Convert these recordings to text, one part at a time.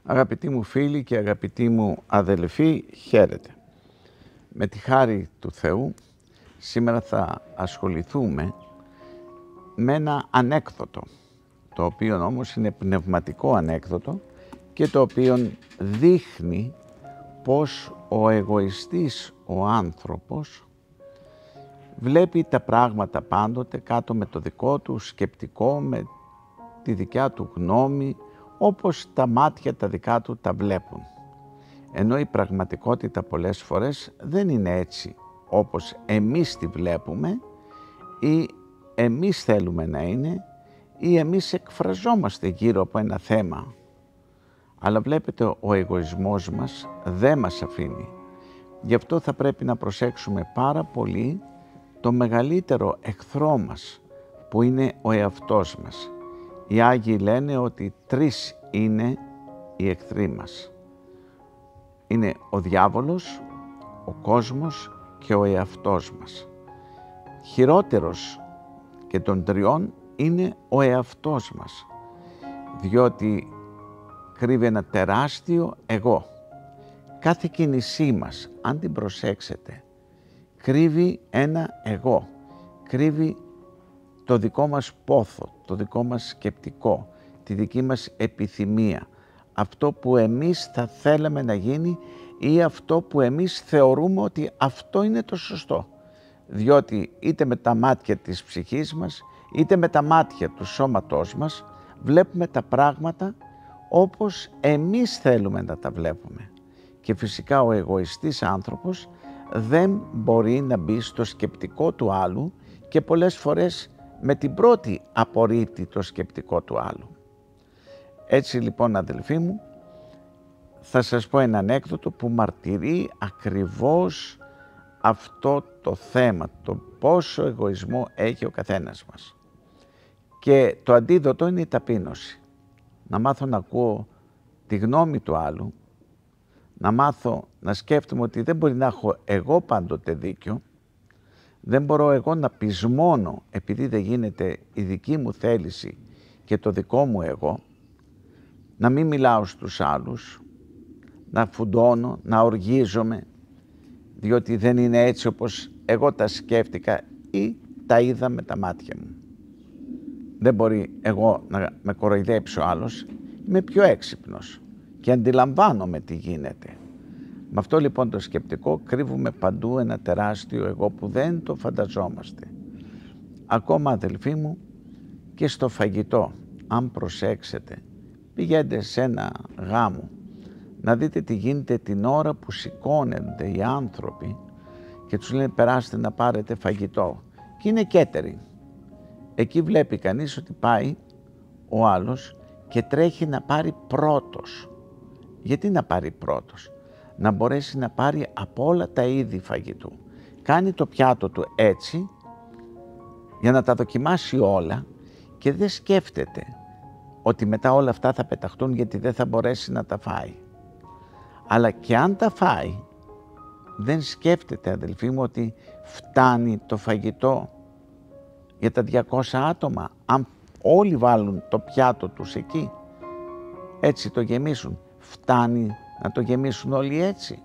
Αγαπητοί μου φίλοι και αγαπητοί μου αδελφοί, χαίρετε. Με τη χάρη του Θεού, σήμερα θα ασχοληθούμε με ένα ανέκδοτο, το οποίο όμως είναι πνευματικό ανέκδοτο και το οποίο δείχνει πως ο εγωιστής ο άνθρωπος βλέπει τα πράγματα πάντοτε κάτω με το δικό του σκεπτικό, με τη δικιά του γνώμη, όπως τα μάτια τα δικά του τα βλέπουν. Ενώ η πραγματικότητα πολλές φορές δεν είναι έτσι όπως εμείς τη βλέπουμε ή εμείς θέλουμε να είναι ή εμείς εκφραζόμαστε γύρω από ένα θέμα. Αλλά βλέπετε, ο εγωισμός μας δεν μας αφήνει. Γι' αυτό θα πρέπει να προσέξουμε πάρα πολύ το μεγαλύτερο εχθρό μας, που είναι ο εαυτός μας. Οι Άγιοι λένε ότι 3 είναι οι εχθροί μας. Είναι ο διάβολος, ο κόσμος και ο εαυτός μας. Χειρότερος και των 3 είναι ο εαυτός μας, διότι κρύβει ένα τεράστιο εγώ. Κάθε κίνησή μας, αν την προσέξετε, κρύβει ένα εγώ, κρύβει το δικό μας πόθο, το δικό μας σκεπτικό, τη δική μας επιθυμία, αυτό που εμείς θα θέλαμε να γίνει ή αυτό που εμείς θεωρούμε ότι αυτό είναι το σωστό. Διότι είτε με τα μάτια της ψυχής μας, είτε με τα μάτια του σώματός μας, βλέπουμε τα πράγματα όπως εμείς θέλουμε να τα βλέπουμε. Και φυσικά ο εγωιστής άνθρωπος δεν μπορεί να μπει στο σκεπτικό του άλλου και πολλές φορές με την πρώτη απορρίπτει το σκεπτικό του άλλου. Έτσι λοιπόν, αδελφοί μου, θα σας πω ένα ανέκδοτο που μαρτυρεί ακριβώς αυτό το θέμα, το πόσο εγωισμό έχει ο καθένας μας. Και το αντίδοτο είναι η ταπείνωση. Να μάθω να ακούω τη γνώμη του άλλου, να μάθω να σκέφτομαι ότι δεν μπορεί να έχω εγώ πάντοτε δίκιο, δεν μπορώ εγώ να πεισμώνω επειδή δεν γίνεται η δική μου θέληση και το δικό μου εγώ, να μην μιλάω στους άλλους, να φουντώνω, να οργίζομαι, διότι δεν είναι έτσι όπως εγώ τα σκέφτηκα ή τα είδα με τα μάτια μου. Δεν μπορεί εγώ να με κοροϊδέψει ο άλλος, είμαι πιο έξυπνος και αντιλαμβάνομαι τι γίνεται. Με αυτό λοιπόν το σκεπτικό κρύβουμε παντού ένα τεράστιο εγώ που δεν το φανταζόμαστε. Ακόμα, αδελφοί μου, και στο φαγητό, αν προσέξετε, πηγαίνετε σε ένα γάμο, να δείτε τι γίνεται την ώρα που σηκώνονται οι άνθρωποι και τους λένε περάστε να πάρετε φαγητό. Και είναι catering. Εκεί βλέπει κανείς ότι πάει ο άλλος και τρέχει να πάρει πρώτος. Γιατί να πάρει πρώτος? Να μπορέσει να πάρει από όλα τα είδη φαγητού. Κάνει το πιάτο του έτσι για να τα δοκιμάσει όλα και δεν σκέφτεται ότι μετά όλα αυτά θα πεταχτούν γιατί δεν θα μπορέσει να τα φάει. Αλλά και αν τα φάει, δεν σκέφτεται, αδελφοί μου, ότι φτάνει το φαγητό για τα 200 άτομα. Αν όλοι βάλουν το πιάτο τους εκεί, έτσι το γεμίσουν, φτάνει να το γεμίσουν όλοι έτσι?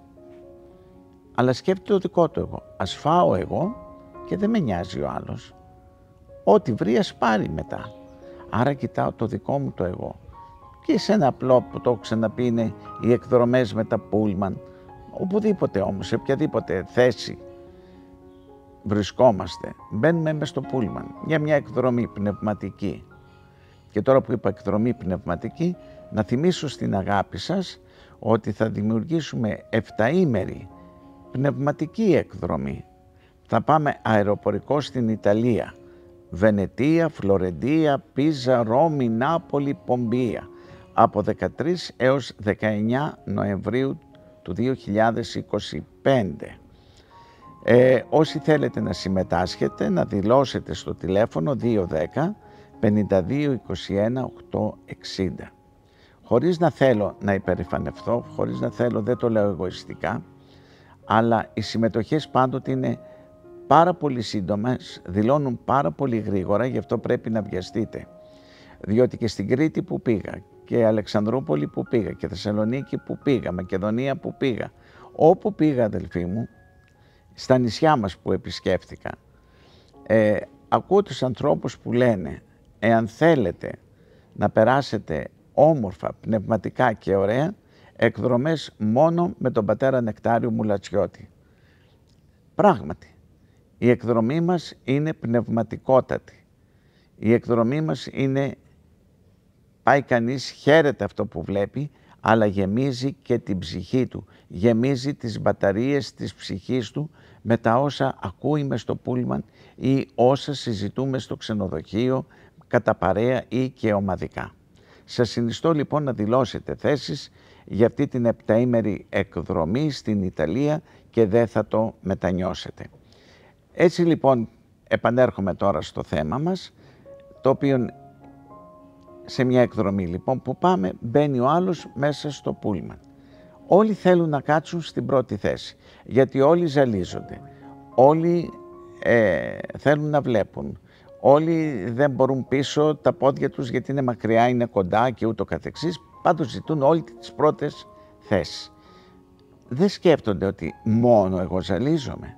Αλλά σκέφτεται το δικό του εγώ. Ας φάω εγώ και δεν με νοιάζει ο άλλος. Ό,τι βρει ας πάρει μετά. Άρα κοιτάω το δικό μου το εγώ. Και σε ένα απλό που το έχω ξαναπεί είναι οι εκδρομές με τα πούλμαν. Οπουδήποτε όμως, σε οποιαδήποτε θέση βρισκόμαστε, μπαίνουμε μες στο πούλμαν για μια εκδρομή πνευματική. Και τώρα που είπα εκδρομή πνευματική, να θυμίσω στην αγάπη σας ότι θα δημιουργήσουμε 7ήμερη πνευματική εκδρομή. Θα πάμε αεροπορικό στην Ιταλία. Βενετία, Φλωρεντία, Πίζα, Ρώμη, Νάπολη, Πομπία. Από 13 έως 19 Νοεμβρίου του 2025. Όσοι θέλετε να συμμετάσχετε, να δηλώσετε στο τηλέφωνο 210 52 21 860. Χωρίς να θέλω να υπερηφανευθώ, χωρίς να θέλω, δεν το λέω εγωιστικά, αλλά οι συμμετοχές πάντοτε είναι πάρα πολύ σύντομες, δηλώνουν πάρα πολύ γρήγορα, γι' αυτό πρέπει να βιαστείτε. Διότι και στην Κρήτη που πήγα και Αλεξανδρούπολη που πήγα και Θεσσαλονίκη που πήγα, Μακεδονία που πήγα, όπου πήγα αδελφοί μου, στα νησιά μας που επισκέφθηκα, ακούω τους ανθρώπους που λένε εάν θέλετε να περάσετε όμορφα, πνευματικά και ωραία, εκδρομές μόνο με τον πατέρα Νεκτάριο Μουλατσιώτη. Πράγματι, η εκδρομή μας είναι πνευματικότατη. Η εκδρομή μας είναι, πάει κανείς, χαίρεται αυτό που βλέπει, αλλά γεμίζει και την ψυχή του, γεμίζει τις μπαταρίες της ψυχής του με τα όσα ακούει μες στο πούλμαν ή όσα συζητούμε στο ξενοδοχείο, κατά παρέα ή και ομαδικά. Σας συνιστώ λοιπόν να δηλώσετε θέσεις για αυτή την 7ήμερη εκδρομή στην Ιταλία και δεν θα το μετανιώσετε. Έτσι λοιπόν επανέρχομαι τώρα στο θέμα μας, το οποίο σε μια εκδρομή λοιπόν που πάμε, μπαίνει ο άλλος μέσα στο πούλμαν. Όλοι θέλουν να κάτσουν στην πρώτη θέση, γιατί όλοι ζαλίζονται, όλοι θέλουν να βλέπουν, όλοι δεν μπορούν πίσω τα πόδια τους γιατί είναι μακριά, είναι κοντά και ούτω καθεξής, πάντως ζητούν όλοι τις πρώτες θέσεις. Δεν σκέφτονται ότι μόνο εγώ ζαλίζομαι.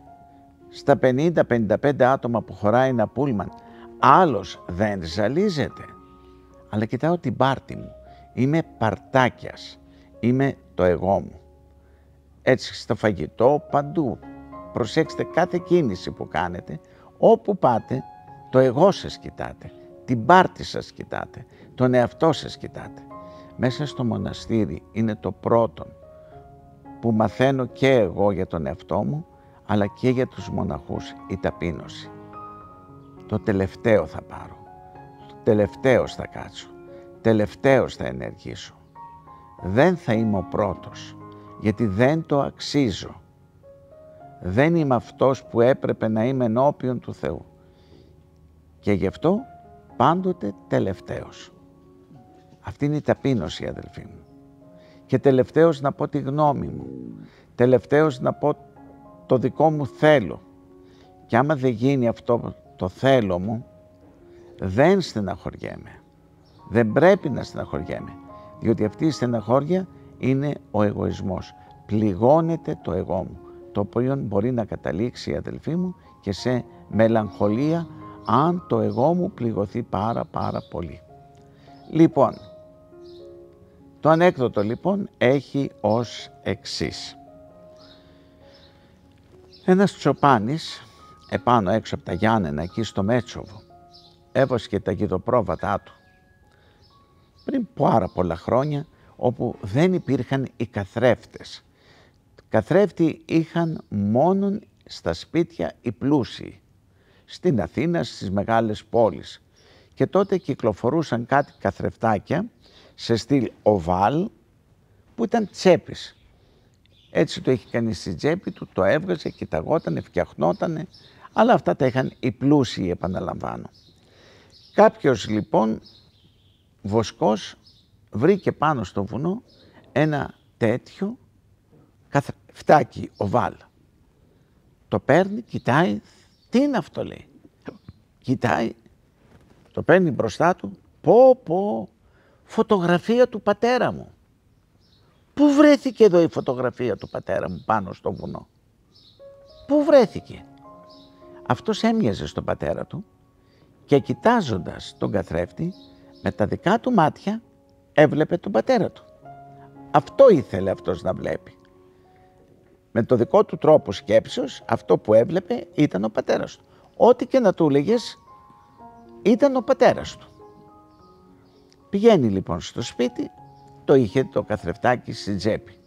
Στα 50-55 άτομα που χωράει ένα πούλμαν, άλλος δεν ζαλίζεται. Αλλά κοιτάω την πάρτη μου, είμαι παρτάκιας, είμαι το εγώ μου. Έτσι στο φαγητό, παντού. Προσέξτε κάθε κίνηση που κάνετε, όπου πάτε, το εγώ σας κοιτάτε, την πάρτη σας κοιτάτε, τον εαυτό σας κοιτάτε. Μέσα στο μοναστήρι είναι το πρώτο που μαθαίνω και εγώ για τον εαυτό μου, αλλά και για τους μοναχούς, η ταπείνωση. Το τελευταίο θα πάρω, τελευταίος θα κάτσω, τελευταίος θα ενεργήσω. Δεν θα είμαι ο πρώτος, γιατί δεν το αξίζω. Δεν είμαι αυτός που έπρεπε να είμαι ενώπιον του Θεού. Και γι' αυτό πάντοτε τελευταίος. Αυτή είναι η ταπείνωση, αδελφοί μου. Και τελευταίος να πω τη γνώμη μου. Τελευταίος να πω το δικό μου θέλω. Και άμα δεν γίνει αυτό το θέλω μου, δεν στεναχωριέμαι. Δεν πρέπει να στεναχωριέμαι. Διότι αυτή η στεναχώρια είναι ο εγωισμός. Πληγώνεται το εγώ μου, το οποίο μπορεί να καταλήξει, αδελφοί μου, και σε μελαγχολία, αν το εγώ μου πληγωθεί πάρα πολύ. Λοιπόν, το ανέκδοτο λοιπόν έχει ως εξής. Ένας τσοπάνης επάνω έξω από τα Γιάννενα, εκεί στο Μέτσοβο, έβοσκε τα γιδοπρόβατά του πριν πάρα πολλά χρόνια, όπου δεν υπήρχαν οι καθρέφτες. Καθρέφτη είχαν μόνον στα σπίτια οι πλούσιοι, στην Αθήνα, στις μεγάλες πόλεις. Και τότε κυκλοφορούσαν κάτι καθρεφτάκια σε στυλ οβάλ που ήταν τσέπης. Έτσι το είχε κανείς στη τσέπη του, το έβγαζε, κοιταγότανε, φτιαχνότανε, αλλά αυτά τα είχαν οι πλούσιοι, επαναλαμβάνω. Κάποιος λοιπόν βοσκός βρήκε πάνω στο βουνό ένα τέτοιο καθρεφτάκι οβάλ. Το παίρνει, κοιτάει, τι είναι αυτό, λέει. Κοιτάει, το παίρνει μπροστά του, πω, φωτογραφία του πατέρα μου. Πού βρέθηκε εδώ η φωτογραφία του πατέρα μου πάνω στο βουνό? Πού βρέθηκε? Αυτός έμοιαζε στον πατέρα του και κοιτάζοντας τον καθρέφτη, με τα δικά του μάτια έβλεπε τον πατέρα του. Αυτό ήθελε αυτός να βλέπει. Με το δικό του τρόπο σκέψεως, αυτό που έβλεπε ήταν ο πατέρας του. Ό,τι και να του έλεγες, ήταν ο πατέρας του. Πηγαίνει λοιπόν στο σπίτι, το είχε το καθρεφτάκι στην τσέπη.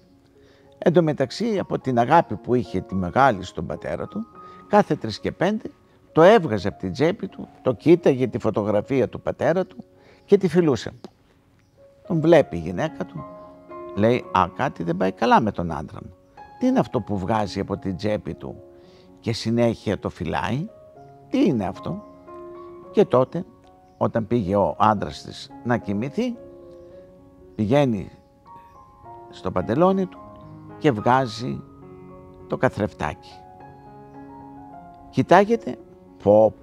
Εν τω μεταξύ, από την αγάπη που είχε τη μεγάλη στον πατέρα του, κάθε 3 και 5 το έβγαζε από την τσέπη του, το κοίταγε τη φωτογραφία του πατέρα του και τη φιλούσε. Τον βλέπει η γυναίκα του, λέει, κάτι δεν πάει καλά με τον άντρα μου. Τι είναι αυτό που βγάζει από την τσέπη του και συνέχεια το φυλάει? Τι είναι αυτό? Και τότε, όταν πήγε ο άντρας της να κοιμηθεί, πηγαίνει στο παντελόνι του και βγάζει το καθρεφτάκι. Κοιτάγεται, πω,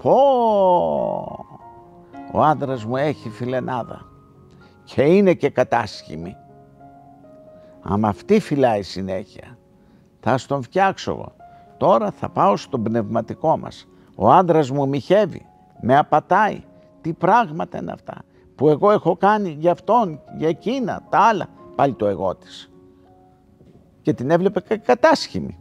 ο άντρας μου έχει φιλενάδα. και είναι και κατάσχημη. Άμα αυτή φυλάει συνέχεια, θα στον φτιάξω εγώ. Τώρα θα πάω στον πνευματικό μας. Ο άντρας μου μοιχεύει, με απατάει. Τι πράγματα είναι αυτά που εγώ έχω κάνει για αυτόν, για εκείνα, τα άλλα. Πάλι το εγώ της. Και την έβλεπε κατάσχημη.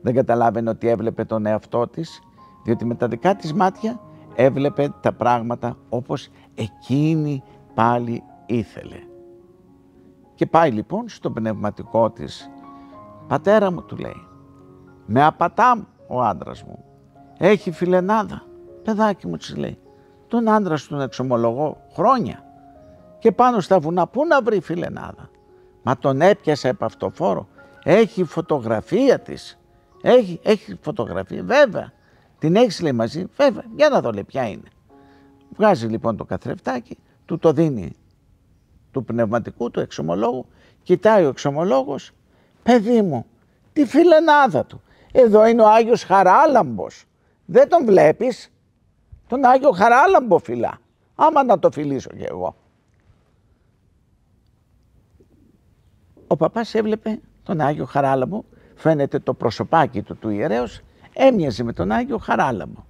Δεν καταλάβαινε ότι έβλεπε τον εαυτό της, διότι με τα δικά της μάτια έβλεπε τα πράγματα όπως εκείνη πάλι ήθελε. Και πάει λοιπόν στο πνευματικό της. Πατέρα μου, του λέει, με απατά ο άντρας μου. Έχει φιλενάδα. Παιδάκι μου, της λέει, τον άντρα σου τον εξομολογώ χρόνια. Και πάνω στα βουνά πού να βρει φιλενάδα. Μα τον έπιασε από αυτοφόρο. Έχει φωτογραφία της. Έχει φωτογραφία, βέβαια. Την έχεις, λέει, μαζί, βέβαια. Για να δω, λέει, ποια είναι. Βγάζει λοιπόν το καθρεφτάκι, του το δίνει του πνευματικού, του εξομολόγου. Κοιτάει ο εξομολόγος, παιδί μου, τη φιλενάδα του. Εδώ είναι ο Άγιος Χαράλαμπος. Δεν τον βλέπεις? Τον Άγιο Χαράλαμπο φιλά. Άμα να το φιλήσω κι εγώ. Ο παπάς έβλεπε τον Άγιο Χαράλαμπο, φαίνεται το προσωπάκι του ιερέως, έμοιαζε με τον Άγιο Χαράλαμπο.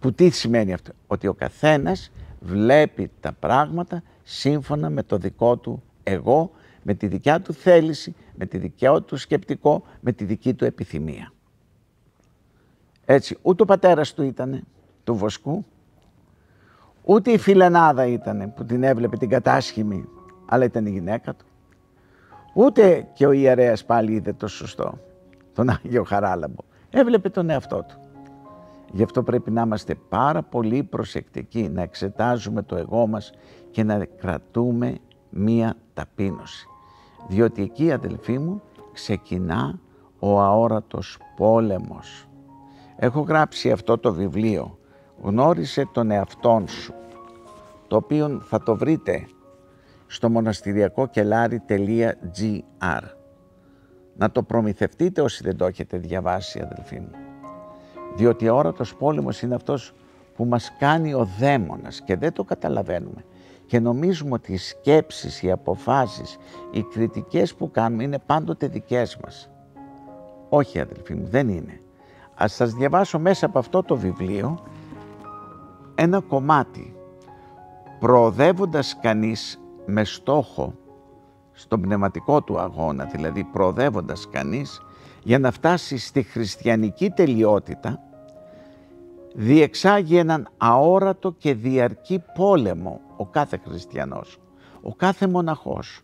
Που τι σημαίνει αυτό? Ότι ο καθένας βλέπει τα πράγματα σύμφωνα με το δικό του εγώ, με τη δικιά του θέληση, με τη δικιά του σκεπτικό, με τη δική του επιθυμία. Έτσι, ούτε ο πατέρας του ήτανε, του Βοσκού, ούτε η φιλενάδα ήτανε που την έβλεπε την κατάσχημη, αλλά ήταν η γυναίκα του. Ούτε και ο ιερέας πάλι είδε το σωστό, τον Άγιο Χαράλαμπο. Έβλεπε τον εαυτό του. Γι' αυτό πρέπει να είμαστε πάρα πολύ προσεκτικοί, να εξετάζουμε το εγώ μας και να κρατούμε μία ταπείνωση. Διότι εκεί, αδελφοί μου, ξεκινά ο αόρατος πόλεμος. Έχω γράψει αυτό το βιβλίο, «Γνώρισε τον εαυτόν σου», το οποίο θα το βρείτε στο μοναστηριακοκελάρι.gr. Να το προμηθευτείτε όσοι δεν το έχετε διαβάσει, αδελφοί μου. Διότι ο αόρατος πόλεμος είναι αυτός που μας κάνει ο δαίμονας και δεν το καταλαβαίνουμε. Και νομίζουμε ότι οι σκέψεις, οι αποφάσεις, οι κριτικές που κάνουμε είναι πάντοτε δικές μας. Όχι, αδελφοί μου, δεν είναι. Ας σας διαβάσω μέσα από αυτό το βιβλίο ένα κομμάτι. Προοδεύοντας κανείς με στόχο στον πνευματικό του αγώνα, δηλαδή προοδεύοντας κανείς για να φτάσει στη χριστιανική τελειότητα, διεξάγει έναν αόρατο και διαρκή πόλεμο ο κάθε χριστιανός, ο κάθε μοναχός,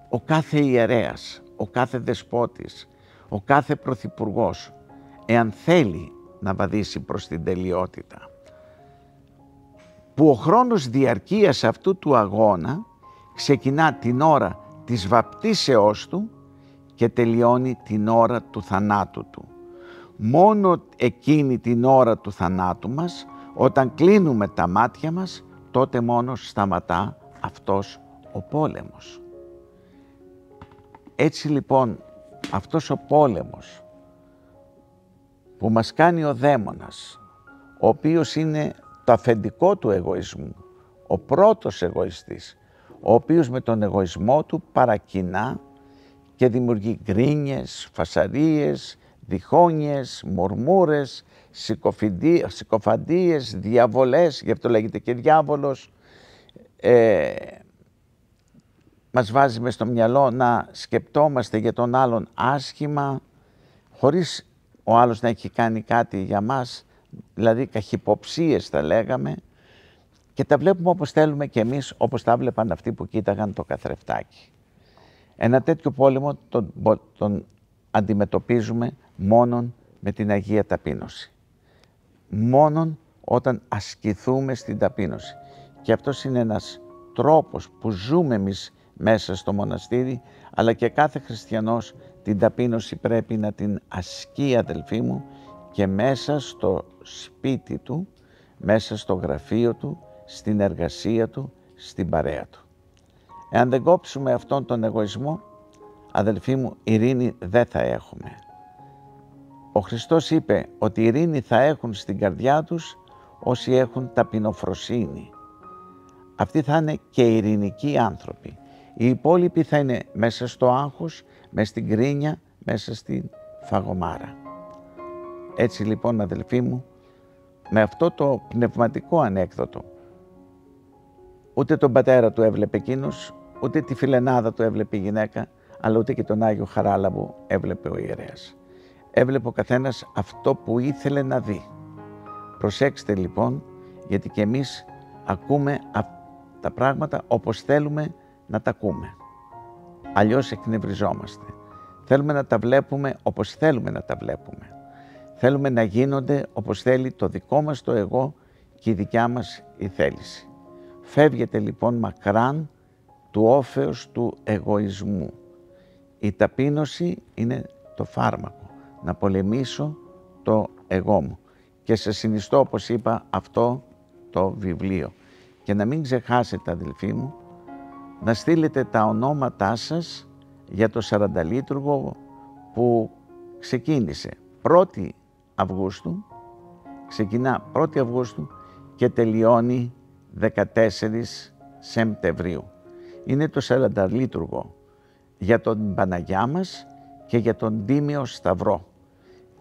ο κάθε ιερέας, ο κάθε δεσπότης, ο κάθε πρωθυπουργός, εάν θέλει να βαδίσει προς την τελειότητα. Που ο χρόνος διαρκείας αυτού του αγώνα ξεκινά την ώρα της βαπτίσεώς του και τελειώνει την ώρα του θανάτου του. Μόνο εκείνη την ώρα του θανάτου μας, όταν κλείνουμε τα μάτια μας, τότε μόνο σταματά αυτός ο πόλεμος. Έτσι λοιπόν, αυτός ο πόλεμος που μας κάνει ο δαίμονας, ο οποίος είναι το αφεντικό του εγωισμού, ο πρώτος εγωιστής, ο οποίος με τον εγωισμό του παρακινά και δημιουργεί γκρίνιες, φασαρίες, διχόνιες, μουρμούρες, συκοφαντίες, διαβολές, γι' αυτό λέγεται και διάβολος. Μας βάζει μες στο μυαλό να σκεπτόμαστε για τον άλλον άσχημα, χωρίς ο άλλος να έχει κάνει κάτι για μας, δηλαδή καχυποψίες θα λέγαμε, και τα βλέπουμε όπως θέλουμε και εμείς, όπως τα βλέπαν αυτοί που κοίταγαν το καθρεφτάκι. Ένα τέτοιο πόλεμο τον αντιμετωπίζουμε μόνον με την Αγία Ταπείνωση. Μόνον όταν ασκηθούμε στην ταπείνωση. Και αυτός είναι ένας τρόπος που ζούμε εμείς μέσα στο μοναστήρι, αλλά και κάθε χριστιανός την ταπείνωση πρέπει να την ασκεί, αδελφοί μου, και μέσα στο σπίτι του, μέσα στο γραφείο του, στην εργασία του, στην παρέα του. Εάν δεν κόψουμε αυτόν τον εγωισμό, αδελφοί μου, ειρήνη δεν θα έχουμε. Ο Χριστός είπε ότι ειρήνη θα έχουν στην καρδιά τους όσοι έχουν ταπεινοφροσύνη. Αυτοί θα είναι και ειρηνικοί άνθρωποι. Οι υπόλοιποι θα είναι μέσα στο άγχος, μέσα στην κρίνια, μέσα στην φαγωμάρα. Έτσι λοιπόν, αδελφοί μου, με αυτό το πνευματικό ανέκδοτο, ούτε τον πατέρα του έβλεπε εκείνος, ούτε τη φιλενάδα του έβλεπε η γυναίκα, αλλά ούτε και τον Άγιο Χαράλαμπο έβλεπε ο ιερέας. Έβλεπε ο καθένας αυτό που ήθελε να δει. Προσέξτε λοιπόν, γιατί και εμείς ακούμε τα πράγματα όπως θέλουμε να τα ακούμε. Αλλιώς εκνευριζόμαστε. Θέλουμε να τα βλέπουμε όπως θέλουμε να τα βλέπουμε. Θέλουμε να γίνονται όπως θέλει το δικό μας το εγώ και η δικιά μας η θέληση. Φεύγετε λοιπόν μακράν του όφεως του εγωισμού. Η ταπείνωση είναι το φάρμακο. Να πολεμήσω το εγώ μου. Και σας συνιστώ, όπως είπα, αυτό το βιβλίο. Και να μην ξεχάσετε, αδελφοί μου, να στείλετε τα ονόματά σας για το 40 που ξεκίνησε 1η Αυγούστου, ξεκινά 1η Αυγούστου και τελειώνει 14 Σεπτεμβρίου. Είναι το 40 για τον Παναγιά μας και για τον Τίμιο Σταυρό.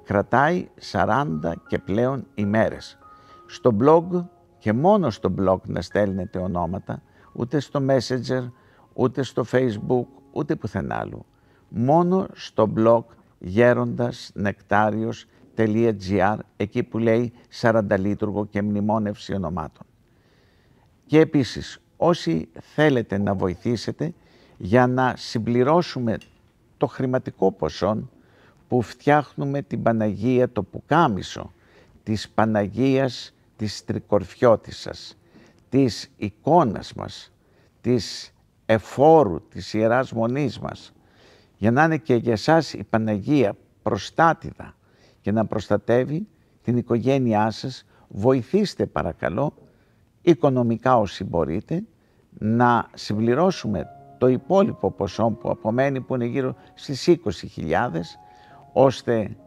Κρατάει 40 και πλέον ημέρες. Στο blog και μόνο στο blog να στέλνετε ονόματα, ούτε στο Messenger, ούτε στο Facebook, ούτε πουθενά άλλου. Μόνο στο blog gerondasnectarios.gr, εκεί που λέει 40 και μνημόνευση ονομάτων. Και επίσης, όσοι θέλετε να βοηθήσετε για να συμπληρώσουμε το χρηματικό ποσό που φτιάχνουμε την Παναγία, το πουκάμισο της Παναγίας της Τρικορφιώτισσας, της εικόνας μας, της εφόρου, της Ιεράς Μονής μας, για να είναι και για εσάς η Παναγία προστάτηδα και να προστατεύει την οικογένειά σας. Βοηθήστε παρακαλώ, οικονομικά όσοι μπορείτε, να συμπληρώσουμε το υπόλοιπο ποσό που απομένει, που είναι γύρω στις 20.000, ώστε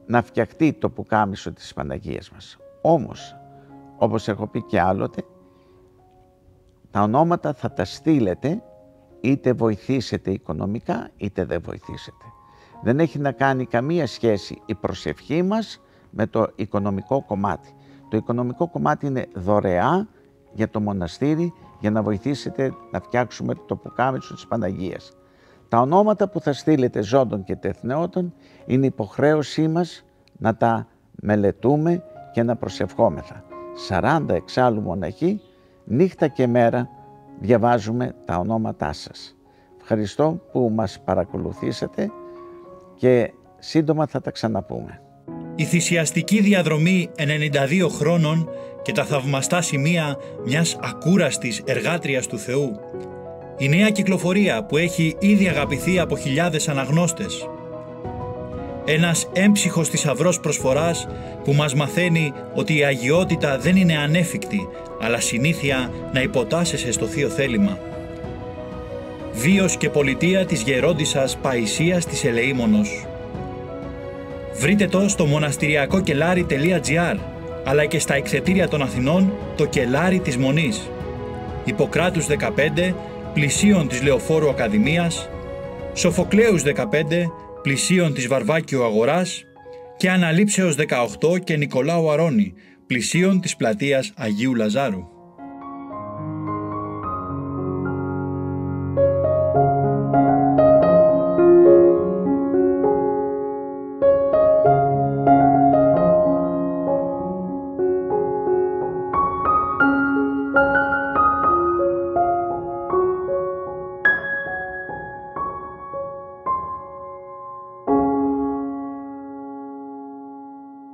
να φτιαχτεί το πουκάμισο της Παναγίας μας. Όμως, όπως έχω πει και άλλοτε, τα ονόματα θα τα στείλετε, είτε βοηθήσετε οικονομικά, είτε δεν βοηθήσετε. Δεν έχει να κάνει καμία σχέση η προσευχή μας με το οικονομικό κομμάτι. Το οικονομικό κομμάτι είναι δωρεά για το μοναστήρι, για να βοηθήσετε να φτιάξουμε το πουκάμισο της Παναγίας. Τα ονόματα που θα στείλετε ζώντων και τεθνεώτων είναι υποχρέωσή μας να τα μελετούμε και να προσευχόμεθα. 40 εξάλλου μοναχοί, νύχτα και μέρα διαβάζουμε τα ονόματά σας. Ευχαριστώ που μας παρακολουθήσατε και σύντομα θα τα ξαναπούμε. Η θυσιαστική διαδρομή 92 χρόνων και τα θαυμαστά σημεία μιας ακούραστης εργάτριας του Θεού. Η νέα κυκλοφορία που έχει ήδη αγαπηθεί από χιλιάδες αναγνώστες. Ένας έμψυχος θησαυρός προσφοράς που μας μαθαίνει ότι η αγιότητα δεν είναι ανέφικτη, αλλά συνήθεια να υποτάσσεσαι στο Θείο Θέλημα. Βίος και πολιτεία της γερόντισσας Παϊσίας της Ελεήμονος. Βρείτε το στο μοναστηριακοκελάρι.gr, αλλά και στα εκθετήρια των Αθηνών το κελάρι της Μονής. Ιπποκράτους 15, πλησίον της Λεωφόρου Ακαδημίας, Σοφοκλέους 15, πλησίον της Βαρβάκιου Αγοράς και Αναλήψεως 18 και Νικολάου Αρώνη, πλησίον της πλατείας Αγίου Λαζάρου.